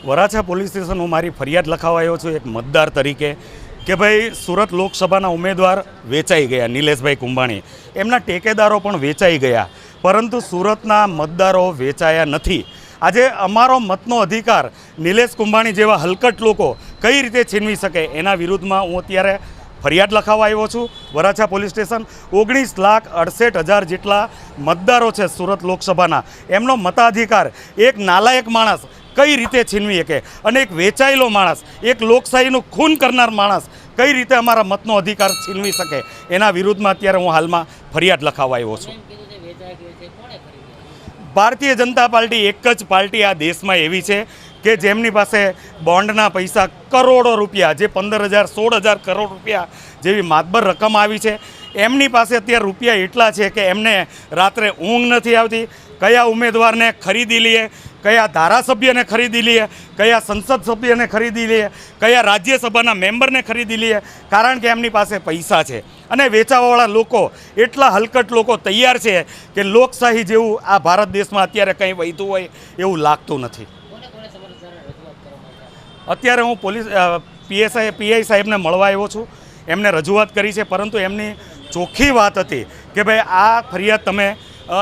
Varachha police station હું મારી ફરિયાદ લખાવવા આવ્યો છું એક મતદાર તરીકે કે ભાઈ સુરત લોકસભાના ઉમેદવાર વેચાઈ ગયા નિલેશભાઈ કુંભાણી, એમના ટેકેદારો પણ વેચાઈ ગયા, પરંતુ સુરતના મતદારો વેચાયા નથી। આજે અમારો મતનો અધિકાર નિલેશ કુંભાણી જેવા હલકટ લોકો કઈ રીતે છીનવી શકે એના વિરુદ્ધમાં હું અત્યારે ફરિયાદ લખાવવા આવ્યો છું વરાછા પોલીસ સ્ટેશન। 19,68,000 જેટલા મતદારો છે સુરત લોકસભાના, એમનો મતાધિકાર એક નાલાયક માણસ કઈ રીતે છીનવી શકે અને એક વેચાયેલો માણસ, એક લોકશાહીનું ખૂન કરનાર માણસ કઈ રીતે અમારા મતનો અધિકાર છીનવી શકે એના વિરુદ્ધમાં અત્યારે હું હાલમાં ફરિયાદ લખાવવા આવ્યો છું। ભારતીય જનતા પાર્ટી એક જ પાર્ટી આ દેશમાં એવી છે કે જેમની પાસે બોન્ડના પૈસા કરોડો રૂપિયા, જે 15,000-16,000 કરોડ રૂપિયા જેવી માતબર રકમ આવી છે, એમની પાસે અત્યારે રૂપિયા એટલા છે કે એમને રાત્રે ઊંઘ નથી આવતી। કયા ઉમેદવારને ખરીદી લઈએ, કયા ધારાસભ્યને ખરીદી લઈએ, કયા સંસદ સભ્યને ખરીદી લઈએ, કયા રાજ્યસભાના મેમ્બરને ખરીદી લઈએ, કારણ કે એમની પાસે પૈસા છે। અને વેચાવાવાળા લોકો, એટલા હલકટ લોકો તૈયાર છે કે લોકશાહી જેવું આ ભારત દેશમાં અત્યારે કંઈ વહેતું હોય એવું લાગતું નથી। અત્યારે હું પીઆઈ સાહેબને મળવા આવ્યો છું, એમને રજૂઆત કરી છે, પરંતુ એમની ચોખ્ખી વાત હતી કે ભાઈ આ ફરિયાદ તમે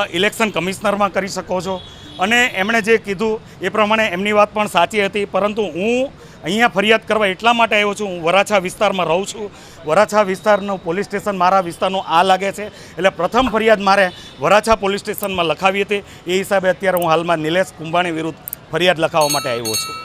ઇલેક્શન કમિશનરમાં કરી શકો છો, અને એમણે જે કીધું એ પ્રમાણે એમની વાત પણ સાચી હતી। પરંતુ હું અહીંયા ફરિયાદ કરવા એટલા માટે આવ્યો છું, હું વરાછા વિસ્તારમાં રહું છું, વરાછા વિસ્તારનું પોલીસ સ્ટેશન મારા વિસ્તારનું આ લાગે છે, એટલે પ્રથમ ફરિયાદ મારે વરાછા પોલીસ સ્ટેશનમાં લખાવી હતી। એ હિસાબે અત્યારે હું હાલમાં નિલેશ કુંભાણી વિરુદ્ધ ફરિયાદ લખાવવા માટે આવ્યો છું।